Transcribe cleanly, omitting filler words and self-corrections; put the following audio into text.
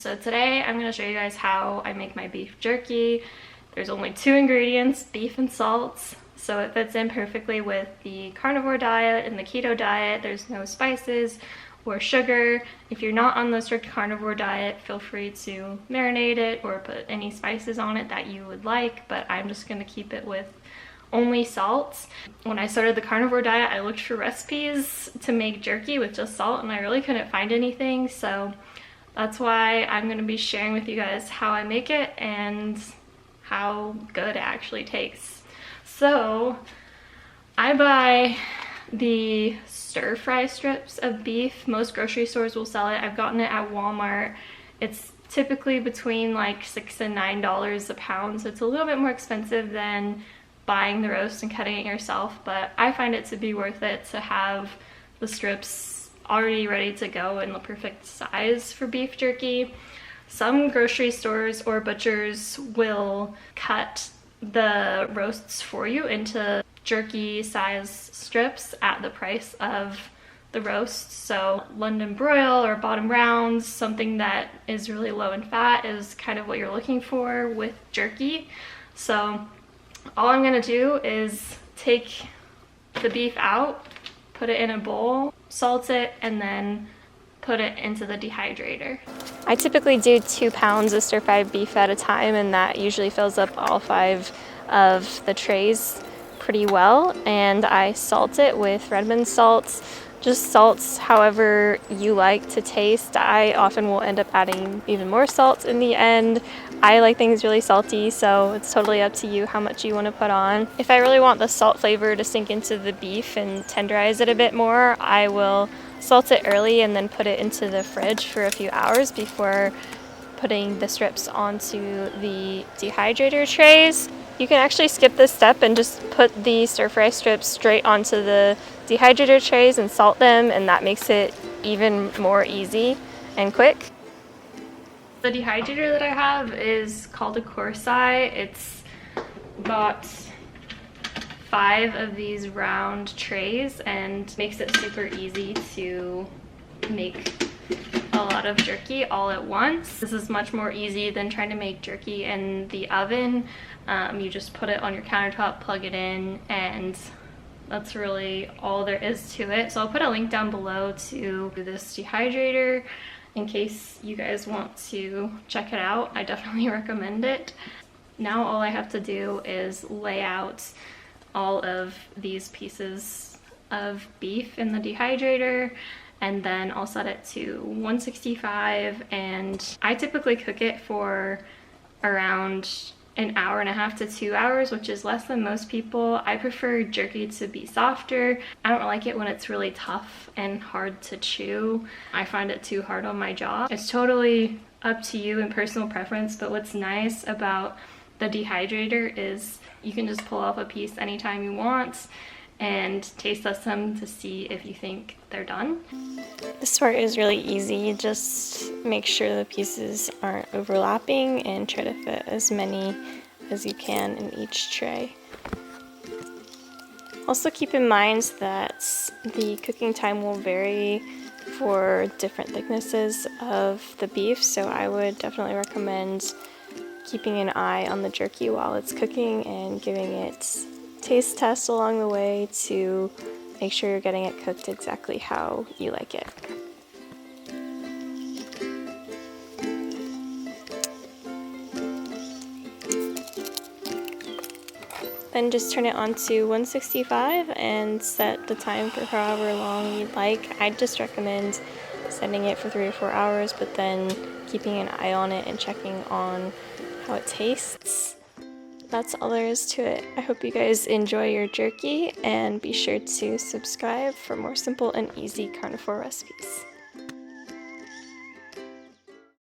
So today I'm going to show you guys how I make my beef jerky. There's only 2 ingredients, beef and salt, so it fits in perfectly with the carnivore diet and the keto diet. There's no spices or sugar. If you're not on the strict carnivore diet, feel free to marinate it or put any spices on it that you would like, but I'm just going to keep it with only salt. When I started the carnivore diet, I looked for recipes to make jerky with just salt and I really couldn't find anything, so that's why I'm going to be sharing with you guys how I make it and how good it actually tastes. So I buy the stir fry strips of beef. Most grocery stores will sell it. I've gotten it at Walmart. It's typically between like $6 and $9 a pound, so it's a little bit more expensive than buying the roast and cutting it yourself, but I find it to be worth it to have the strips already ready to go in the perfect size for beef jerky. Some grocery stores or butchers will cut the roasts for you into jerky size strips at the price of the roast. So London broil or bottom rounds, something that is really low in fat, is kind of what you're looking for with jerky. So all I'm gonna do is take the beef out, put it in a bowl, salt it, and then put it into the dehydrator. I typically do 2 pounds of stir-fried beef at a time, and that usually fills up all 5 of the trays pretty well. And I salt it with Redmond salt, just salts however you like to taste. I often will end up adding even more salt in the end. I like things really salty, so it's totally up to you how much you want to put on. If I really want the salt flavor to sink into the beef and tenderize it a bit more, I will salt it early and then put it into the fridge for a few hours before putting the strips onto the dehydrator trays. You can actually skip this step and just put the stir-fry strips straight onto the dehydrator trays and salt them, and that makes it even more easy and quick. The dehydrator that I have is called a Corsai. It's got 5 of these round trays and makes it super easy to make a lot of jerky all at once. This is much more easy than trying to make jerky in the oven. You just put it on your countertop, plug it in, and that's really all there is to it. So I'll put a link down below to this dehydrator in case you guys want to check it out. I definitely recommend it. Now all I have to do is lay out all of these pieces of beef in the dehydrator, and then I'll set it to 165, and I typically cook it for around an hour and a half to 2 hours, which is less than most people. I prefer jerky to be softer. I don't like it when it's really tough and hard to chew. I find it too hard on my jaw. It's totally up to you and personal preference, but what's nice about the dehydrator is you can just pull off a piece anytime you want and taste test them to see if you think they're done. This part is really easy. Just make sure the pieces aren't overlapping and try to fit as many as you can in each tray. Also keep in mind that the cooking time will vary for different thicknesses of the beef, so I would definitely recommend keeping an eye on the jerky while it's cooking and giving it taste tests along the way to make sure you're getting it cooked exactly how you like it. Then just turn it on to 165 and set the time for however long you'd like. I just recommend setting it for 3 or 4 hours, but then keeping an eye on it and checking on how it tastes. That's all there is to it. I hope you guys enjoy your jerky, and be sure to subscribe for more simple and easy carnivore recipes.